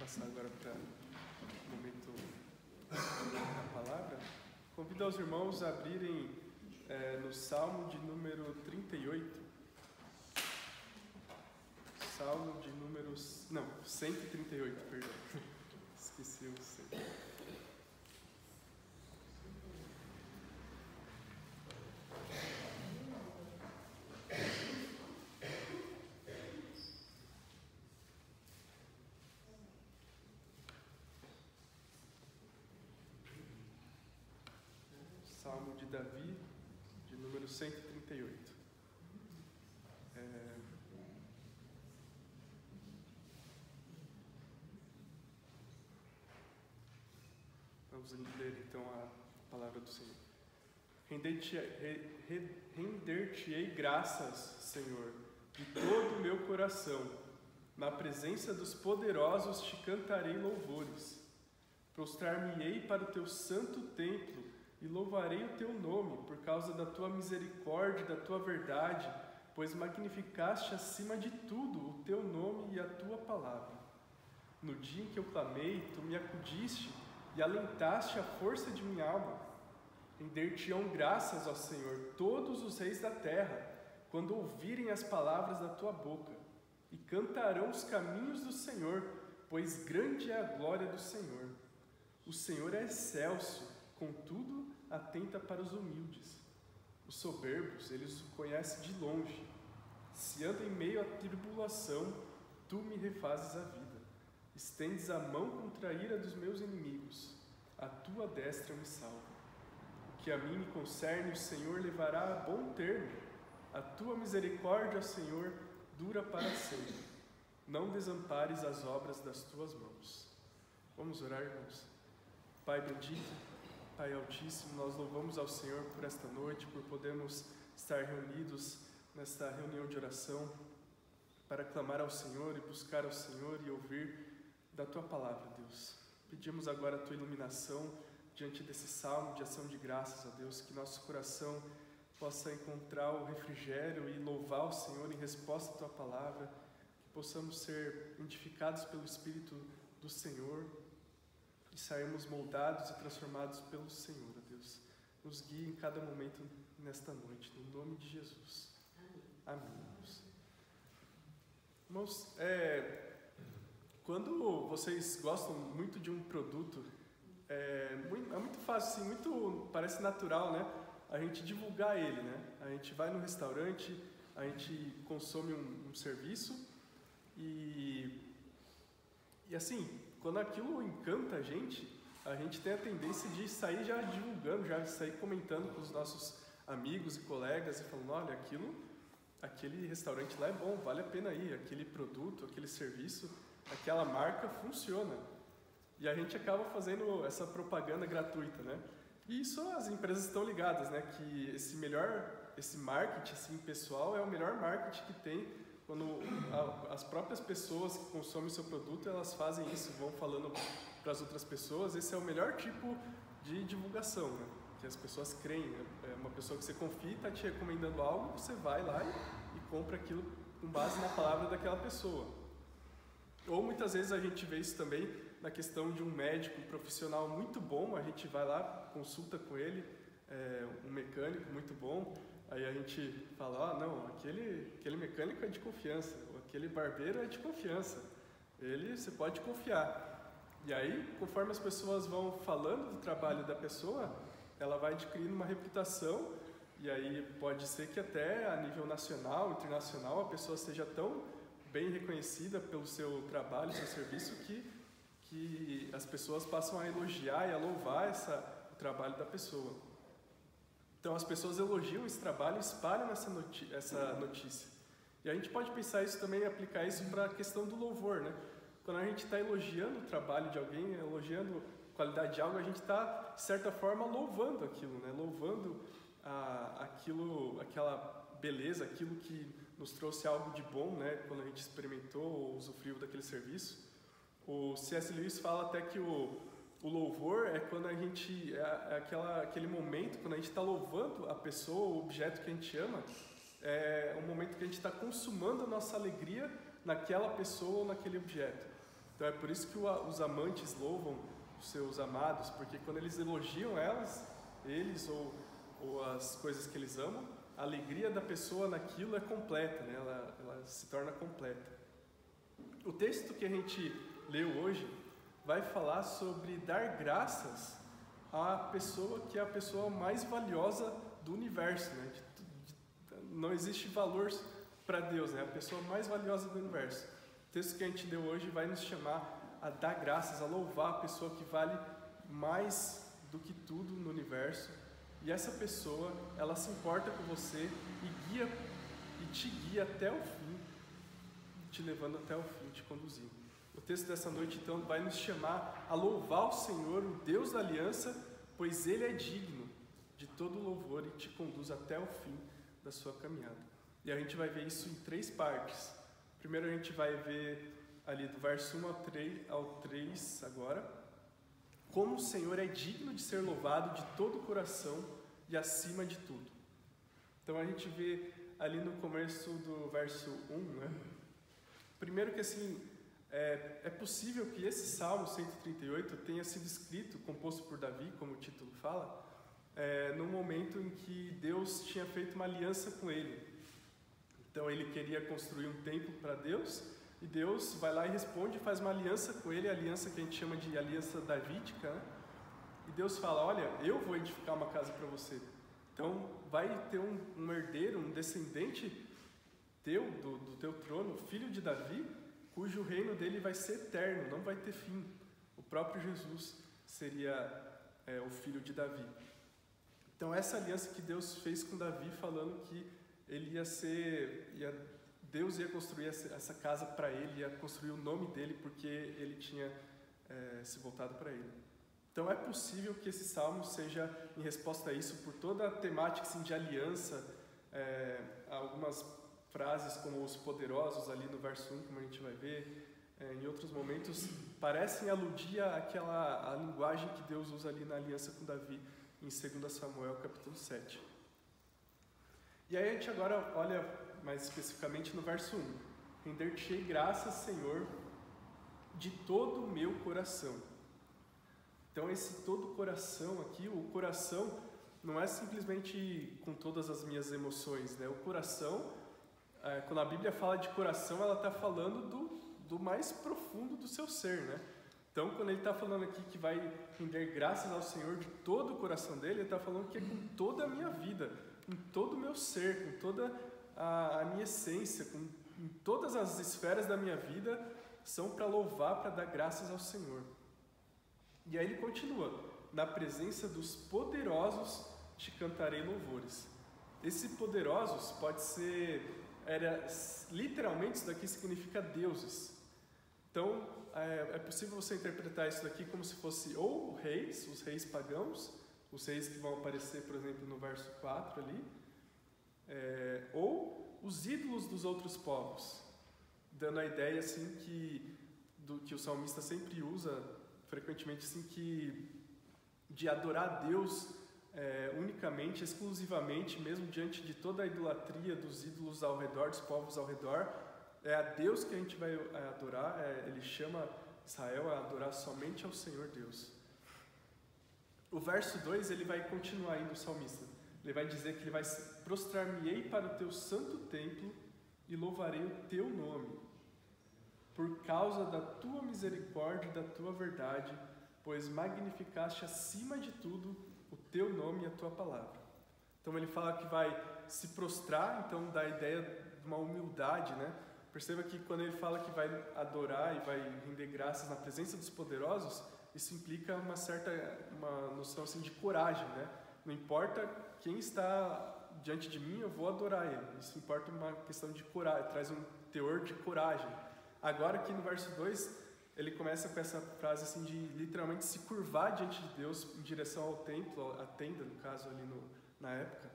passar agora para o momento da palavra. Convido aos irmãos a abrirem no Salmo de número 38. Salmo de número... Não, 138, perdão. Esqueci o 100. Salmo de Davi, de número 138. Vamos ler então a palavra do Senhor. Render-te-ei graças, Senhor, de todo o meu coração. Na presença dos poderosos te cantarei louvores. Prostrar-me-ei para o teu santo templo e louvarei o teu nome por causa da tua misericórdia e da tua verdade, pois magnificaste acima de tudo o teu nome e a tua palavra. No dia em que eu clamei, tu me acudiste e alentaste a força de minha alma. Render-te-ão graças, ó Senhor, todos os reis da terra, quando ouvirem as palavras da tua boca, e cantarão os caminhos do Senhor, pois grande é a glória do Senhor. O Senhor é excelso, contudo atenta para os humildes. Os soberbos, eles o conhecem de longe. Se ando em meio à tribulação, tu me refazes a vida. Estendes a mão contra a ira dos meus inimigos. A tua destra me salva. O que a mim me concerne, o Senhor levará a bom termo. A tua misericórdia, Senhor, dura para sempre. Não desampares as obras das tuas mãos. Vamos orar, irmãos. Pai bendito, Pai Altíssimo, nós louvamos ao Senhor por esta noite, por podermos estar reunidos nesta reunião de oração para clamar ao Senhor e buscar ao Senhor e ouvir da Tua Palavra, Deus. Pedimos agora a Tua iluminação diante desse salmo de ação de graças, ó Deus, que nosso coração possa encontrar o refrigério e louvar o Senhor em resposta à Tua Palavra, que possamos ser edificados pelo Espírito do Senhor e sairmos moldados e transformados pelo Senhor, ó Deus. Nos guie em cada momento nesta noite, no nome de Jesus. Amém. Irmãos, quando vocês gostam muito de um produto, é muito fácil, assim, parece natural, né? A gente divulgar ele, né? A gente vai no restaurante, a gente consome um serviço e assim, quando aquilo encanta a gente tem a tendência de sair já divulgando, já sair comentando com os nossos amigos e colegas e falando, olha, aquele restaurante lá é bom, vale a pena ir, aquele produto, aquele serviço, aquela marca funciona. E a gente acaba fazendo essa propaganda gratuita, né? E isso as empresas estão ligadas, né? Que esse marketing assim, pessoal é o melhor marketing que tem quando as próprias pessoas que consomem o seu produto, elas fazem isso, vão falando para as outras pessoas. Esse é o melhor tipo de divulgação, né? Que as pessoas creem. É uma pessoa que você confia e está te recomendando algo, você vai lá e compra aquilo com base na palavra daquela pessoa. Ou muitas vezes a gente vê isso também na questão de um médico profissional muito bom, a gente vai lá, consulta com ele, um mecânico muito bom, aí a gente fala, não, aquele mecânico é de confiança, aquele barbeiro é de confiança, você pode confiar. E aí, conforme as pessoas vão falando do trabalho da pessoa, ela vai adquirindo uma reputação, e aí pode ser que até a nível nacional, internacional, a pessoa seja tão bem reconhecida pelo seu trabalho, seu serviço, que as pessoas passam a elogiar e a louvar o trabalho da pessoa. Então as pessoas elogiam esse trabalho e espalham essa notícia. E a gente pode pensar isso também, aplicar isso para a questão do louvor, né? Quando a gente está elogiando o trabalho de alguém, elogiando a qualidade de algo, a gente está, de certa forma, louvando aquilo, né? Louvando aquela beleza, aquilo que nos trouxe algo de bom, né? Quando a gente experimentou ou usufruiu daquele serviço. O C.S. Lewis fala até que o louvor é quando a gente aquele momento quando a gente está louvando a pessoa, o objeto que a gente ama, é um momento que a gente está consumando a nossa alegria naquela pessoa ou naquele objeto. Então é por isso que os amantes louvam os seus amados, porque quando eles elogiam eles ou as coisas que eles amam, a alegria da pessoa naquilo é completa, né? Ela se torna completa. O texto que a gente leu hoje vai falar sobre dar graças à pessoa que é a pessoa mais valiosa do universo, né? Não existe valor para Deus, né? A pessoa mais valiosa do universo. O texto que a gente leu hoje vai nos chamar a dar graças, a louvar a pessoa que vale mais do que tudo no universo. E essa pessoa, ela se importa com você e te guia até o fim, te levando até o fim, te conduzindo. O texto dessa noite, então, vai nos chamar a louvar o Senhor, o Deus da aliança, pois Ele é digno de todo louvor e te conduz até o fim da sua caminhada. E a gente vai ver isso em 3 partes. Primeiro a gente vai ver ali do verso 1 ao 3 agora, como o Senhor é digno de ser louvado de todo o coração e acima de tudo. Então a gente vê ali no começo do verso 1, né? Primeiro que assim, é possível que esse Salmo 138 tenha sido escrito, composto por Davi, como o título fala, no momento em que Deus tinha feito uma aliança com ele. Então ele queria construir um templo para Deus, e Deus vai lá e responde e faz uma aliança com ele, a aliança que a gente chama de aliança davídica, né? E Deus fala, olha, eu vou edificar uma casa para você. Então vai ter um herdeiro, um descendente teu, do teu trono, filho de Davi, cujo reino dele vai ser eterno, não vai ter fim. O próprio Jesus seria o filho de Davi. Então essa aliança que Deus fez com Davi, falando que ele Deus ia construir essa casa para ele, ia construir o nome dele, porque ele tinha se voltado para ele. Então é possível que esse salmo seja em resposta a isso, por toda a temática assim, de aliança, algumas frases como os poderosos ali no verso 1, como a gente vai ver, em outros momentos, parecem aludir àquela linguagem que Deus usa ali na aliança com Davi, em 2 Samuel capítulo 7. E aí a gente agora olha mais especificamente no verso 1. Render-te-ei graças, Senhor, de todo o meu coração. Então esse todo coração aqui, o coração não é simplesmente com todas as minhas emoções, né? O coração, quando a Bíblia fala de coração, ela está falando do mais profundo do seu ser, né? Então quando ele está falando aqui que vai render graças ao Senhor de todo o coração dele, ele está falando que é com toda a minha vida, com todo o meu ser, com toda a minha essência, em todas as esferas da minha vida, são para louvar, para dar graças ao Senhor. E aí ele continua, na presença dos poderosos te cantarei louvores. Esse poderosos pode ser, literalmente isso daqui significa deuses. Então é possível você interpretar isso daqui como se fosse ou reis, os reis pagãos, os reis que vão aparecer, por exemplo, no verso 4 ali, ou os ídolos dos outros povos, dando a ideia assim que o salmista sempre usa frequentemente assim, de adorar a Deus unicamente, exclusivamente, mesmo diante de toda a idolatria dos ídolos ao redor, dos povos ao redor, é a Deus que a gente vai adorar. Ele chama Israel a adorar somente ao Senhor Deus. O verso 2 ele vai continuar indo, o salmista. Ele vai dizer que ele vai prostrar-me-ei para o teu santo templo e louvarei o teu nome, por causa da tua misericórdia e da tua verdade, pois magnificaste acima de tudo o teu nome e a tua palavra. Então ele fala que vai se prostrar, então dá a ideia de uma humildade, né? Perceba que quando ele fala que vai adorar e vai render graças na presença dos poderosos, isso implica uma noção assim, de coragem, né? Não importa quem está diante de mim, eu vou adorar ele. Isso importa uma questão de coragem, traz um teor de coragem. Agora aqui no verso 2, ele começa com essa frase assim de literalmente se curvar diante de Deus em direção ao templo, a tenda no caso ali na época.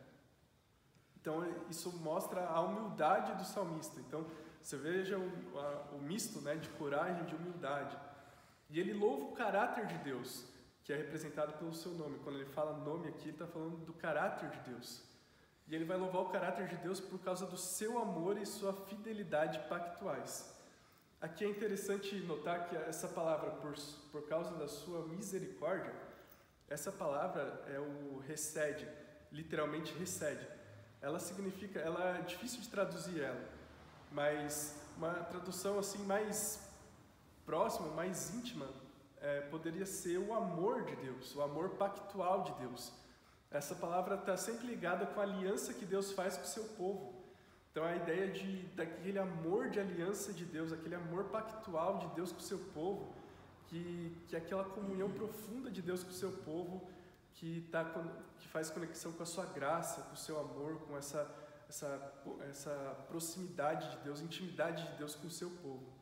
Então isso mostra a humildade do salmista. Então você veja o misto, né, de coragem e de humildade. E ele louva o caráter de Deus, que é representado pelo seu nome. Quando ele fala nome aqui, ele está falando do caráter de Deus. E ele vai louvar o caráter de Deus por causa do seu amor e sua fidelidade pactuais. Aqui é interessante notar que essa palavra, por causa da sua misericórdia, essa palavra é o hesed, literalmente hesed. Ela significa, ela é difícil de traduzir ela, mas uma tradução assim mais próxima, mais íntima, poderia ser o amor de Deus, o amor pactual de Deus. Essa palavra está sempre ligada com a aliança que Deus faz com o seu povo. Então a ideia daquele amor de aliança de Deus, aquele amor pactual de Deus com o seu povo, que é aquela comunhão profunda de Deus com o seu povo, que faz conexão com a sua graça, com o seu amor, com essa proximidade de Deus, intimidade de Deus com o seu povo.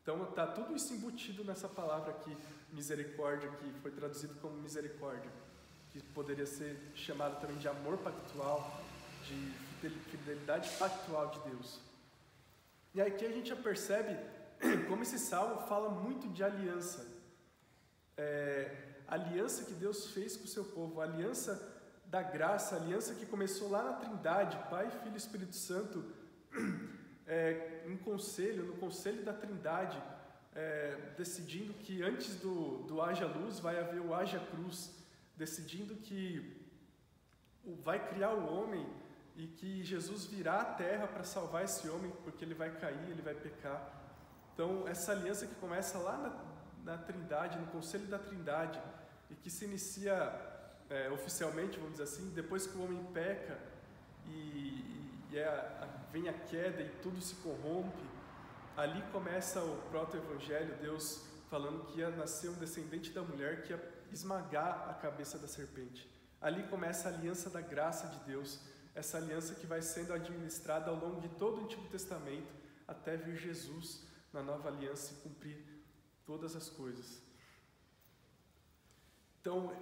Então está tudo isso embutido nessa palavra aqui, misericórdia, que foi traduzido como misericórdia, que poderia ser chamado também de amor pactual, de fidelidade pactual de Deus. E aqui a gente já percebe como esse salmo fala muito de aliança. Aliança que Deus fez com o seu povo, aliança da graça, aliança que começou lá na Trindade, Pai, Filho e Espírito Santo, no conselho da Trindade, decidindo que antes do haja luz vai haver o haja cruz, decidindo que vai criar o homem e que Jesus virá à terra para salvar esse homem, porque ele vai cair, ele vai pecar. Então essa aliança que começa lá na Trindade, no conselho da Trindade, e que se inicia oficialmente, vamos dizer assim, depois que o homem peca vem a queda e tudo se corrompe. Ali começa o proto-evangelho, Deus falando que ia nascer um descendente da mulher que ia esmagar a cabeça da serpente. Ali começa a aliança da graça de Deus, essa aliança que vai sendo administrada ao longo de todo o Antigo Testamento, até vir Jesus na nova aliança e cumprir todas as coisas. Então,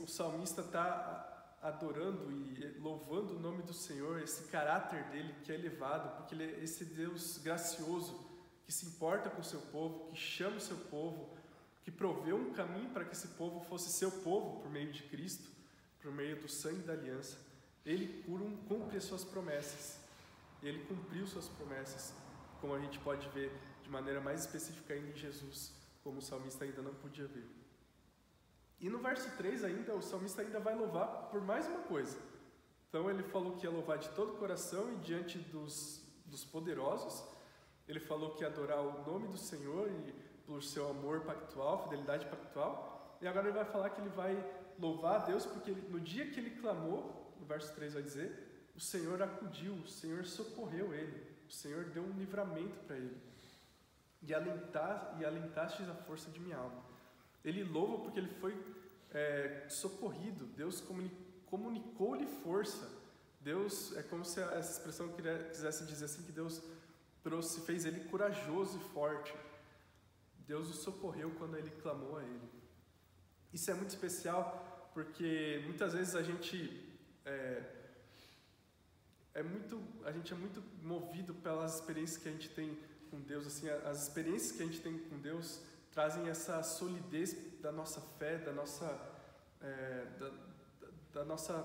o salmista está adorando e louvando o nome do Senhor, esse caráter dele que é elevado, porque ele é esse Deus gracioso, que se importa com o seu povo, que chama o seu povo, que proveu um caminho para que esse povo fosse seu povo por meio de Cristo, por meio do sangue da aliança. Ele cumpre as suas promessas. Ele cumpriu suas promessas, como a gente pode ver de maneira mais específica ainda em Jesus, como o salmista ainda não podia ver. E no verso 3 ainda, o salmista ainda vai louvar por mais uma coisa. Então ele falou que ia louvar de todo o coração e diante dos poderosos. Ele falou que ia adorar o nome do Senhor e por seu amor pactual, fidelidade pactual. E agora ele vai falar que ele vai louvar a Deus porque no dia que ele clamou, no verso 3 vai dizer, o Senhor acudiu, o Senhor socorreu ele, o Senhor deu um livramento para ele. E alentastes a força de minha alma. Ele louva porque ele foi socorrido, Deus comunicou-lhe força. Deus, é como se essa expressão quisesse dizer assim, que Deus fez ele corajoso e forte. Deus o socorreu quando ele clamou a ele. Isso é muito especial porque muitas vezes a gente é muito movido pelas experiências que a gente tem com Deus. Assim, as experiências que a gente tem com Deus trazem essa solidez da nossa fé, da nossa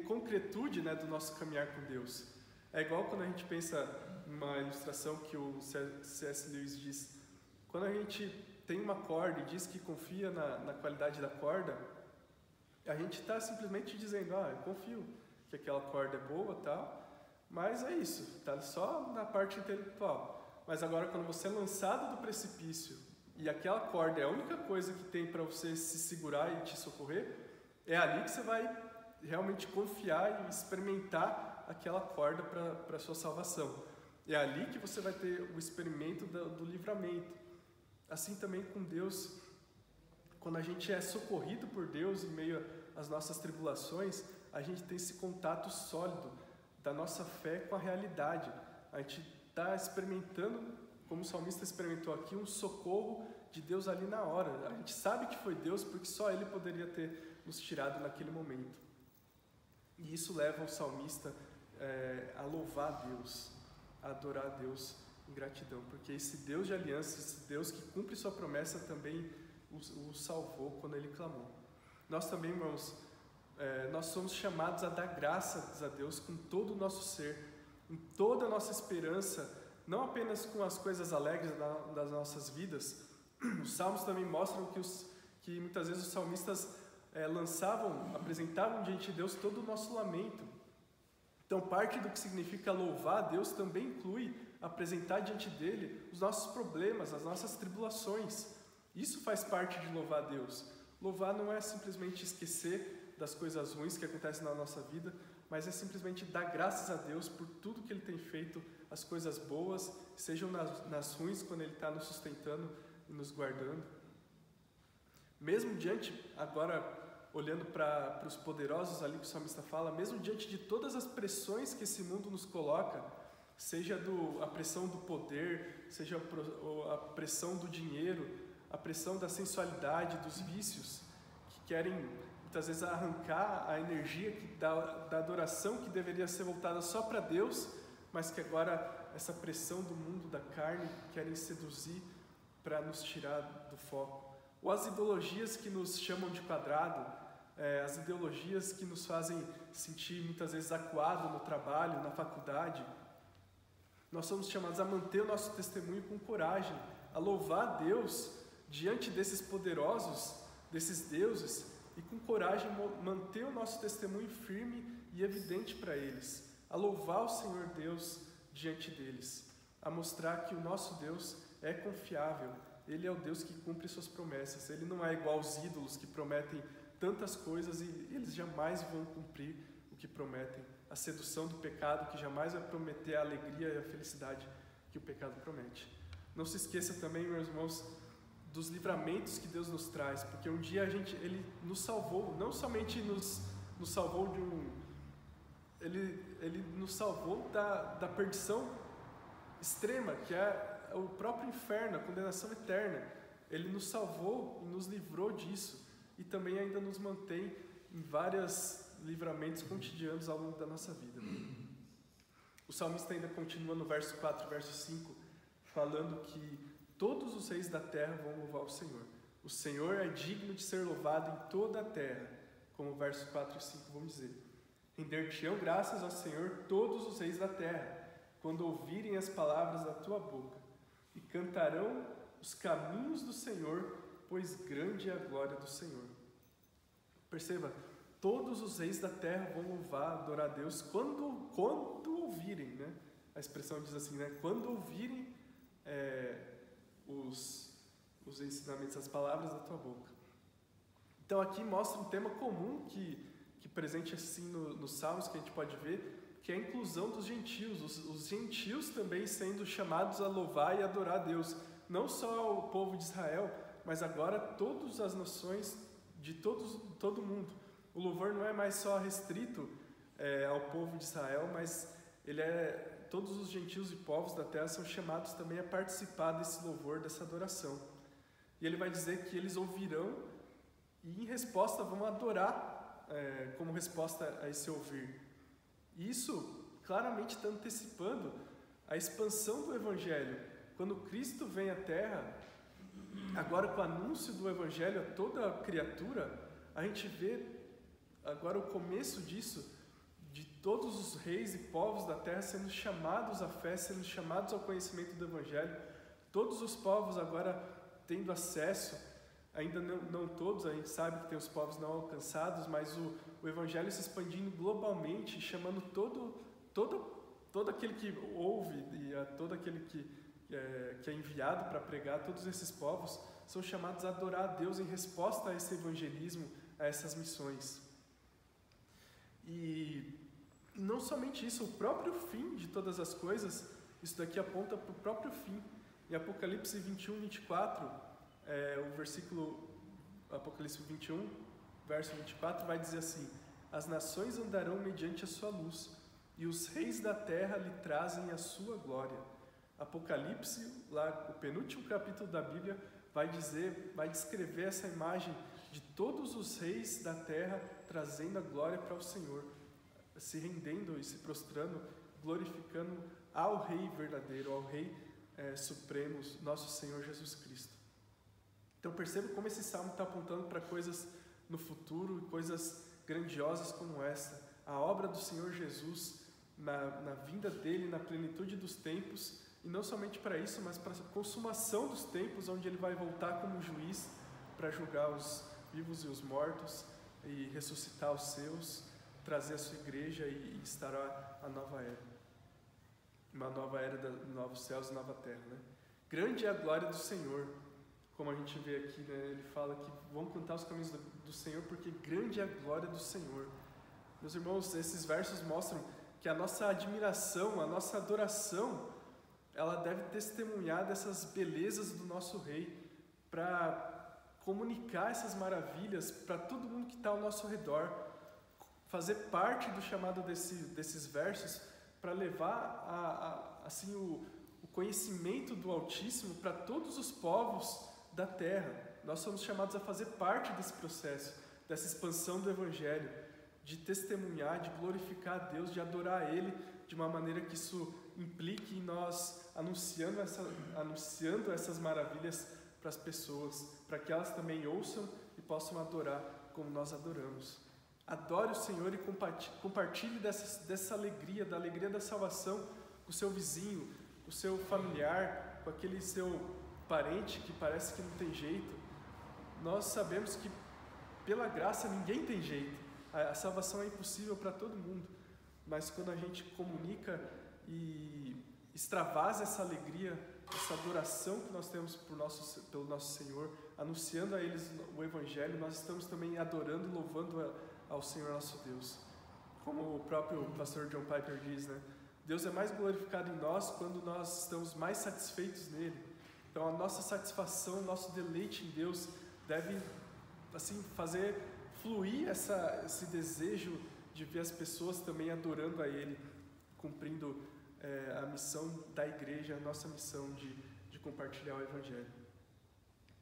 concretude, né, do nosso caminhar com Deus. É igual quando a gente pensa numa ilustração que o C.S. Lewis diz. Quando a gente tem uma corda e diz que confia na qualidade da corda, a gente está simplesmente dizendo, eu confio que aquela corda é boa, tal, mas é isso, está só na parte intelectual. Mas agora quando você é lançado do precipício e aquela corda é a única coisa que tem para você se segurar e te socorrer, é ali que você vai realmente confiar e experimentar aquela corda para a sua salvação. É ali que você vai ter o experimento do livramento. Assim também com Deus, quando a gente é socorrido por Deus em meio às nossas tribulações, a gente tem esse contato sólido da nossa fé com a realidade. A gente está experimentando, como o salmista experimentou aqui, um socorro de Deus ali na hora. A gente sabe que foi Deus porque só Ele poderia ter nos tirado naquele momento. E isso leva o salmista a louvar a Deus, a adorar a Deus em gratidão, porque esse Deus de aliança, esse Deus que cumpre sua promessa também o salvou quando ele clamou. Nós também, irmãos, nós somos chamados a dar graças a Deus com todo o nosso ser, em toda a nossa esperança não apenas com as coisas alegres das nossas vidas. Os salmos também mostram que muitas vezes os salmistas apresentavam diante de Deus todo o nosso lamento. Então, parte do que significa louvar a Deus também inclui apresentar diante dele os nossos problemas, as nossas tribulações. Isso faz parte de louvar a Deus. Louvar não é simplesmente esquecer das coisas ruins que acontecem na nossa vida, mas é simplesmente dar graças a Deus por tudo que Ele tem feito, as coisas boas, sejam nas ruins, quando Ele está nos sustentando e nos guardando. Mesmo diante, agora olhando para os poderosos ali que o salmista fala, mesmo diante de todas as pressões que esse mundo nos coloca, seja a pressão do poder, seja a pressão do dinheiro, a pressão da sensualidade, dos vícios, que querem muitas vezes arrancar a energia da adoração que deveria ser voltada só para Deus, mas que agora essa pressão do mundo, da carne, querem seduzir para nos tirar do foco. Ou as ideologias que nos chamam de quadrado, as ideologias que nos fazem sentir muitas vezes acuado no trabalho, na faculdade. Nós somos chamados a manter o nosso testemunho com coragem, a louvar a Deus diante desses poderosos, desses deuses, e com coragem manter o nosso testemunho firme e evidente para eles, a louvar o Senhor Deus diante deles, a mostrar que o nosso Deus é confiável, Ele é o Deus que cumpre suas promessas, Ele não é igual aos ídolos que prometem tantas coisas e eles jamais vão cumprir o que prometem, a sedução do pecado que jamais vai prometer a alegria e a felicidade que o pecado promete. Não se esqueça também, meus irmãos, dos livramentos que Deus nos traz, porque um dia Ele nos salvou, não somente nos salvou Ele nos salvou da perdição extrema, que é o próprio inferno, a condenação eterna. Ele nos salvou e nos livrou disso, e também ainda nos mantém em vários livramentos cotidianos ao longo da nossa vida. O salmista ainda continua no verso 4, verso 5, falando que todos os reis da terra vão louvar o Senhor. O Senhor é digno de ser louvado em toda a terra, como o verso 4 e 5 vão dizer. Render-te-ão graças ao Senhor todos os reis da terra, quando ouvirem as palavras da tua boca, e cantarão os caminhos do Senhor, pois grande é a glória do Senhor. Perceba, todos os reis da terra vão louvar, adorar a Deus quando ouvirem, né? A expressão diz assim, né? Quando ouvirem os ensinamentos, as palavras da tua boca. Então aqui mostra um tema comum que presente assim nos Salmos, que a gente pode ver, que é a inclusão dos gentios, os gentios também sendo chamados a louvar e adorar a Deus. Não só o povo de Israel, mas agora todas as nações de todo mundo. O louvor não é mais só restrito ao povo de Israel, mas todos os gentios e povos da terra são chamados também a participar desse louvor, dessa adoração. E ele vai dizer que eles ouvirão e em resposta vão adorar como resposta a esse ouvir. E isso claramente está antecipando a expansão do Evangelho. Quando Cristo vem à terra, agora com o anúncio do Evangelho a toda a criatura, a gente vê agora o começo disso, de todos os reis e povos da terra sendo chamados à fé, sendo chamados ao conhecimento do Evangelho, todos os povos agora tendo acesso, ainda não todos, a gente sabe que tem os povos não alcançados, mas o Evangelho se expandindo globalmente, chamando todo aquele que ouve e a todo aquele que é enviado para pregar, todos esses povos são chamados a adorar a Deus em resposta a esse evangelismo, a essas missões. E não somente isso, o próprio fim de todas as coisas, isso daqui aponta para o próprio fim. Em Apocalipse 21, 24, o versículo Apocalipse 21, verso 24, vai dizer assim: as nações andarão mediante a sua luz, e os reis da terra lhe trazem a sua glória. Apocalipse, lá o penúltimo capítulo da Bíblia, vai descrever essa imagem de todos os reis da terra trazendo a glória para o Senhor, se rendendo e se prostrando, glorificando ao Rei verdadeiro, ao Rei Supremo, nosso Senhor Jesus Cristo. Então perceba como esse salmo está apontando para coisas no futuro, coisas grandiosas como essa. A obra do Senhor Jesus, na vinda dele, na plenitude dos tempos, e não somente para isso, mas para a consumação dos tempos, onde ele vai voltar como juiz para julgar os vivos e os mortos e ressuscitar os seus, trazer a sua igreja e instaurar a nova era. Uma nova era de novos céus e nova terra, né? Grande é a glória do Senhor, como a gente vê aqui, né? Ele fala que vão cantar os caminhos do Senhor, porque grande é a glória do Senhor. Meus irmãos, esses versos mostram que a nossa admiração, a nossa adoração, ela deve testemunhar dessas belezas do nosso Rei, para comunicar essas maravilhas para todo mundo que está ao nosso redor, fazer parte do chamado desses versos, para levar assim, o conhecimento do Altíssimo para todos os povos da terra. Nós somos chamados a fazer parte desse processo, dessa expansão do Evangelho, de testemunhar, de glorificar a Deus, de adorar a Ele, de uma maneira que isso implique em nós anunciando essas maravilhas para as pessoas, para que elas também ouçam e possam adorar como nós adoramos. Adore o Senhor e compartilhe dessa alegria, da alegria da salvação com o seu vizinho, com o seu familiar, com aquele seu parente que parece que não tem jeito. Nós sabemos que pela graça ninguém tem jeito, a salvação é impossível para todo mundo, mas quando a gente comunica e extravasa essa alegria, essa adoração que nós temos pelo nosso Senhor, anunciando a eles o Evangelho, nós estamos também adorando e louvando ao Senhor nosso Deus. Como o próprio pastor John Piper diz, né? Deus é mais glorificado em nós quando nós estamos mais satisfeitos nele. Então a nossa satisfação, nosso deleite em Deus deve assim fazer fluir esse desejo de ver as pessoas também adorando a Ele, cumprindo a missão da igreja, a nossa missão de compartilhar o Evangelho.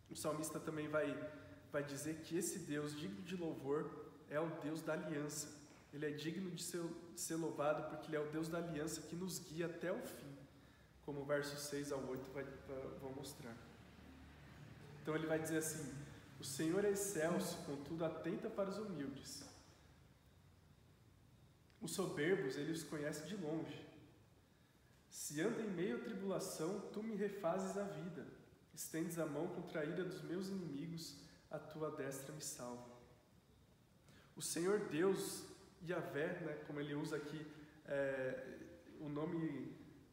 O salmista também vai dizer que esse Deus digno de louvor é o Deus da aliança. Ele é digno de ser louvado porque Ele é o Deus da aliança que nos guia até o fim, como o verso 6 ao 8 vão mostrar. Então ele vai dizer assim: o Senhor é excelso, contudo atenta para os humildes. Os soberbos Ele os conhece de longe. Se ando em meio à tribulação, Tu me refazes a vida. Estendes a mão contra a ira dos meus inimigos, a Tua destra me salva. O Senhor Deus, Yahvé, né, como ele usa aqui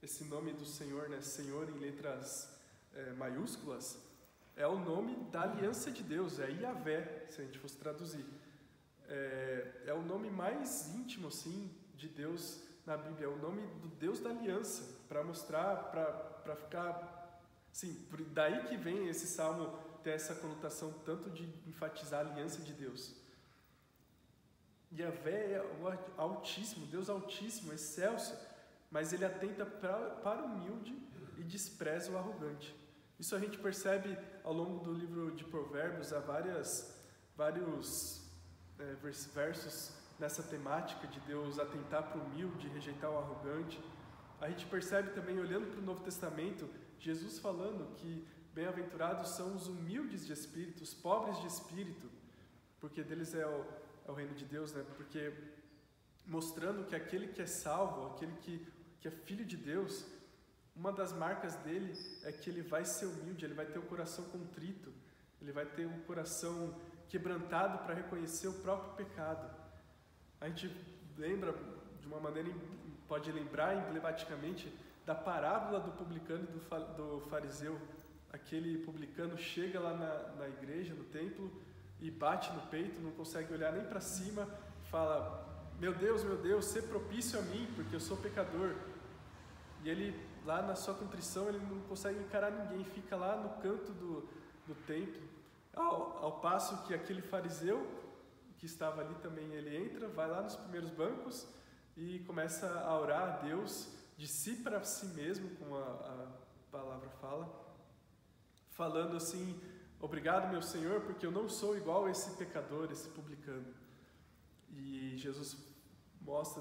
esse nome do Senhor, né, Senhor em letras maiúsculas, é o nome da aliança de Deus, é Yahvé, se a gente fosse traduzir. É o nome mais íntimo assim, de Deus na Bíblia, é o nome do Deus da aliança, para mostrar, para ficar... Sim, daí que vem esse salmo ter essa conotação tanto de enfatizar a aliança de Deus. Yahvé é o Altíssimo, Deus Altíssimo, excelso, mas Ele atenta para o humilde e despreza o arrogante. Isso a gente percebe ao longo do livro de Provérbios, há vários versos nessa temática de Deus atentar para o humilde e rejeitar o arrogante. A gente percebe também, olhando para o Novo Testamento, Jesus falando que bem-aventurados são os humildes de espírito, os pobres de espírito, porque deles é o reino de Deus, né? Porque mostrando que aquele que é salvo, aquele que é filho de Deus, uma das marcas dele é que ele vai ser humilde, ele vai ter o coração contrito, ele vai ter o coração quebrantado para reconhecer o próprio pecado. A gente lembra de uma maneira, pode lembrar emblematicamente da parábola do publicano e do fariseu. Aquele publicano chega lá na igreja, no templo, e bate no peito, não consegue olhar nem para cima, fala: meu Deus, sê propício a mim, porque eu sou pecador. E ele, lá na sua contrição, ele não consegue encarar ninguém, fica lá no canto do templo, ao passo que aquele fariseu que estava ali também, ele entra, vai lá nos primeiros bancos e começa a orar a Deus de si para si mesmo, como a palavra fala, falando assim: obrigado, meu Senhor, porque eu não sou igual a esse pecador, esse publicano. E Jesus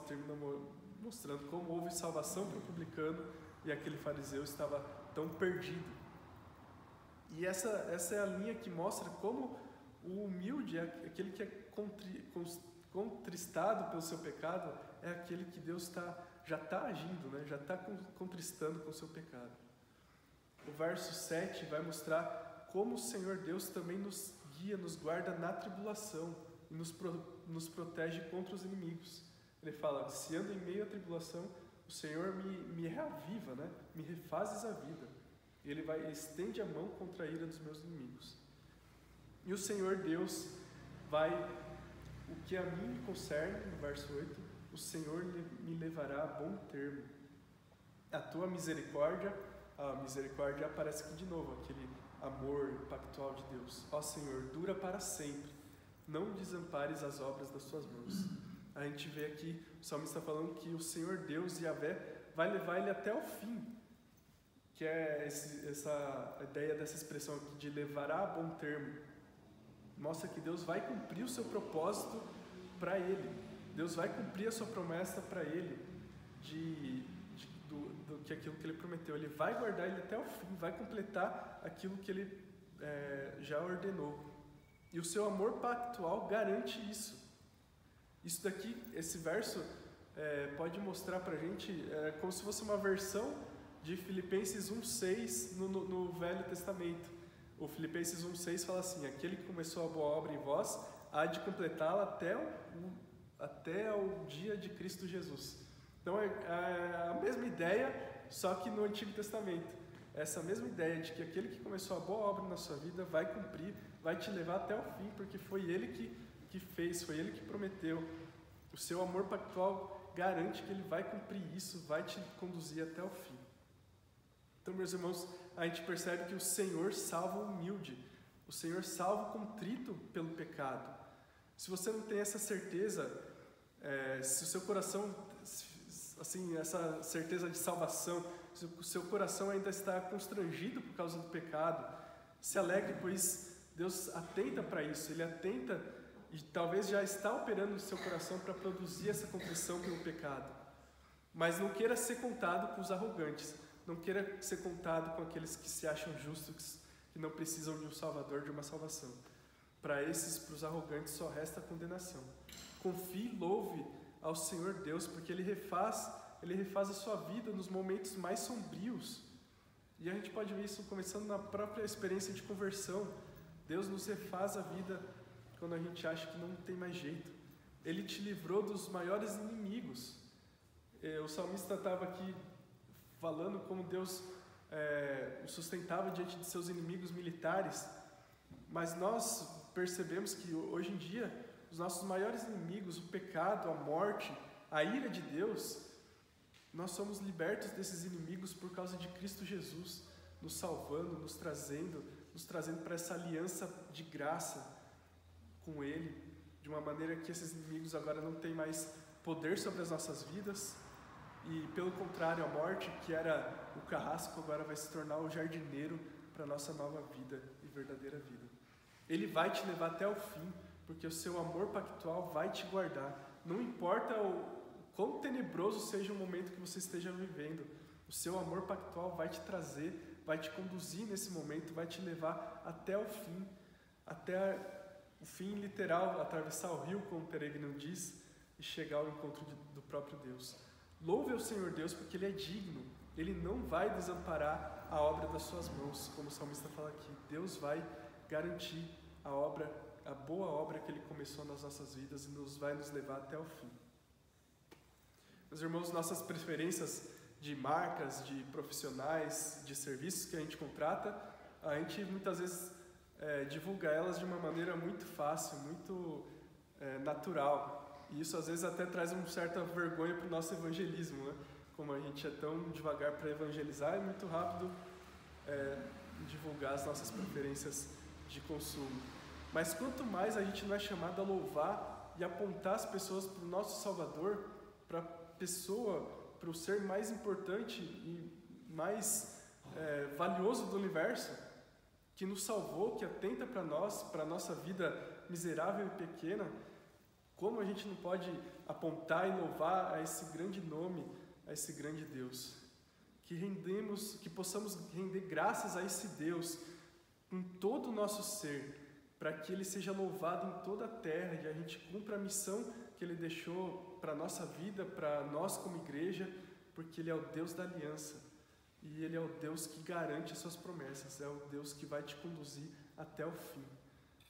termina mostrando como houve salvação para o publicano e aquele fariseu estava tão perdido. E essa é a linha que mostra como o humilde é aquele que é contristado pelo seu pecado é aquele que Deus já está agindo, né? Já está contristando com o seu pecado. O verso 7 vai mostrar como o Senhor Deus também nos guia, nos guarda na tribulação e nos protege contra os inimigos. Ele fala, se ando em meio à tribulação, o Senhor me reaviva, né? Me refazes a vida. Ele estende a mão contra a ira dos meus inimigos. E o Senhor Deus o que a mim me concerne, no verso 8, o Senhor me levará a bom termo. A tua misericórdia, a misericórdia aparece aqui de novo, aquele amor pactual de Deus. Ó Senhor, dura para sempre, não desampares as obras das tuas mãos. A gente vê aqui, o salmista falando que o Senhor Deus, Yahvé, vai levar ele até o fim, que é essa ideia dessa expressão aqui, de levará a bom termo. Mostra que Deus vai cumprir o seu propósito para ele. Deus vai cumprir a sua promessa para ele, que aquilo que ele prometeu. Ele vai guardar ele até o fim, vai completar aquilo que ele já ordenou. E o seu amor pactual garante isso. Isso daqui, esse verso pode mostrar para a gente como se fosse uma versão de Filipenses 1,6 no Velho Testamento. O Filipenses 1,6 fala assim, aquele que começou a boa obra em vós, há de completá-la até o dia de Cristo Jesus. Então é a mesma ideia, só que no Antigo Testamento. Essa mesma ideia de que aquele que começou a boa obra na sua vida vai cumprir, vai te levar até o fim, porque foi ele que fez, foi ele que prometeu. O seu amor pactual garante que ele vai cumprir isso, vai te conduzir até o fim. Então, meus irmãos, a gente percebe que o Senhor salva o humilde, o Senhor salva o contrito pelo pecado. Se você não tem essa certeza, se o seu coração, assim, essa certeza de salvação, se o seu coração ainda está constrangido por causa do pecado, se alegre, pois Deus atenta para isso, Ele atenta e talvez já está operando no seu coração para produzir essa contrição pelo pecado. Mas não queira ser contado com os arrogantes, não queira ser contado com aqueles que se acham justos, que não precisam de um Salvador, de uma salvação. Para os arrogantes só resta a condenação. Confie e louve ao Senhor Deus, porque Ele refaz a sua vida nos momentos mais sombrios. E a gente pode ver isso começando na própria experiência de conversão. Deus nos refaz a vida quando a gente acha que não tem mais jeito. Ele te livrou dos maiores inimigos. O salmista estava aqui falando como Deus o sustentava diante de seus inimigos militares, mas nós percebemos que hoje em dia os nossos maiores inimigos, o pecado, a morte, a ira de Deus, nós somos libertos desses inimigos por causa de Cristo Jesus, nos salvando, nos trazendo para essa aliança de graça com Ele, de uma maneira que esses inimigos agora não têm mais poder sobre as nossas vidas. E pelo contrário, a morte, que era o carrasco, agora vai se tornar o jardineiro para a nossa nova vida e verdadeira vida. Ele vai te levar até o fim, porque o seu amor pactual vai te guardar. Não importa o quão tenebroso seja o momento que você esteja vivendo, o seu amor pactual vai te trazer, vai te conduzir nesse momento, vai te levar até o fim literal, atravessar o rio, como o peregrino diz, e chegar ao encontro do próprio Deus. Louve ao Senhor Deus, porque Ele é digno, Ele não vai desamparar a obra das suas mãos, como o salmista fala aqui. Deus vai garantir a boa obra que Ele começou nas nossas vidas e vai nos levar até o fim. Meus irmãos, nossas preferências de marcas, de profissionais, de serviços que a gente contrata, a gente muitas vezes divulga elas de uma maneira muito fácil, muito natural. E isso às vezes até traz uma certa vergonha para o nosso evangelismo, né? Como a gente é tão devagar para evangelizar, é muito rápido divulgar as nossas preferências de consumo. Mas quanto mais a gente não é chamado a louvar e apontar as pessoas para o nosso Salvador, para o ser mais importante e mais valioso do universo, que nos salvou, que atenta para nós, para a nossa vida miserável e pequena, como a gente não pode apontar e louvar a esse grande nome, a esse grande Deus? Que possamos render graças a esse Deus com todo o nosso ser, para que Ele seja louvado em toda a terra e a gente cumpra a missão que Ele deixou para a nossa vida, para nós como igreja, porque Ele é o Deus da aliança e Ele é o Deus que garante as suas promessas, é o Deus que vai te conduzir até o fim.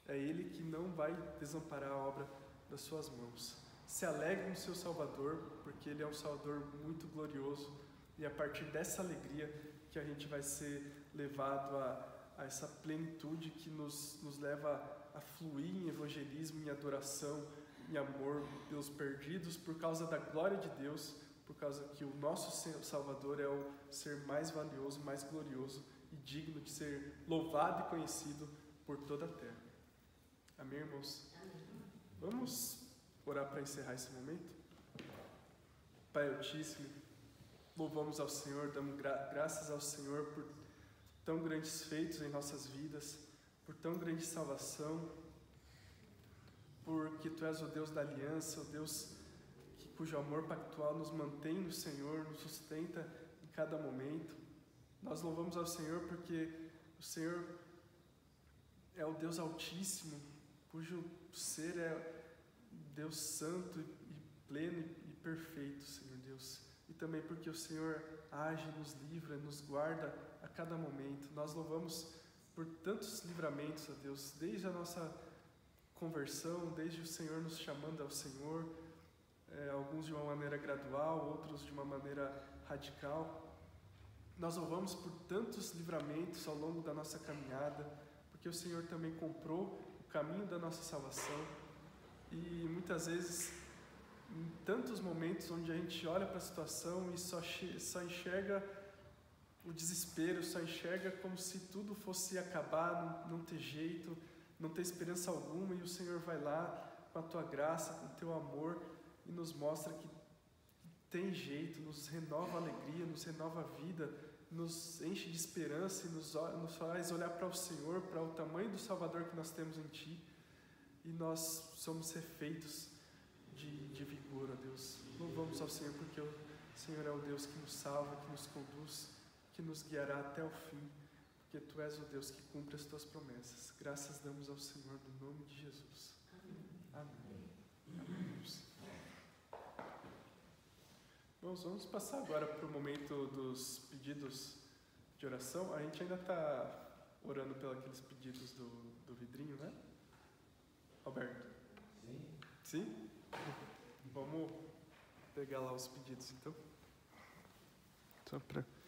É Ele que não vai desamparar a obra das suas mãos. Se alegre no seu Salvador, porque Ele é um Salvador muito glorioso e é a partir dessa alegria que a gente vai ser levado a essa plenitude que nos leva a fluir em evangelismo, em adoração, em amor pelos perdidos, por causa da glória de Deus, por causa que o nosso Salvador é o ser mais valioso, mais glorioso e digno de ser louvado e conhecido por toda a terra. Amém, irmãos? Vamos orar para encerrar esse momento? Pai Altíssimo, louvamos ao Senhor, damos graças ao Senhor por tão grandes feitos em nossas vidas, por tão grande salvação, porque Tu és o Deus da aliança, o Deus cujo amor pactual nos mantém no Senhor, nos sustenta em cada momento. Nós louvamos ao Senhor porque o Senhor é o Deus Altíssimo, cujo ser é Deus santo e pleno e perfeito, Senhor Deus. E também porque o Senhor age, nos livra, nos guarda a cada momento. Nós louvamos por tantos livramentos, ó Deus, desde a nossa conversão, desde o Senhor nos chamando ao Senhor, alguns de uma maneira gradual, outros de uma maneira radical. Nós louvamos por tantos livramentos ao longo da nossa caminhada, porque o Senhor também comprou o caminho da nossa salvação. E muitas vezes, em tantos momentos onde a gente olha para a situação e só enxerga o desespero, só enxerga como se tudo fosse acabar, não ter jeito, não ter esperança alguma, e o Senhor vai lá com a Tua graça, com o Teu amor, e nos mostra que tem jeito, nos renova a alegria, nos renova a vida, nos enche de esperança e nos faz olhar para o Senhor, para o tamanho do Salvador que nós temos em Ti, e nós somos refeitos de vigor, ó Deus. Louvamos ao Senhor porque o Senhor é o Deus que nos salva, que nos conduz, que nos guiará até o fim, porque Tu és o Deus que cumpre as Tuas promessas. Graças damos ao Senhor no nome de Jesus. Amém. Amém. Vamos passar agora para o momento dos pedidos de oração. A gente ainda está orando pelos aqueles pedidos do vidrinho, né? Alberto? Sim. Sim? Vamos pegar lá os pedidos, então. Só para...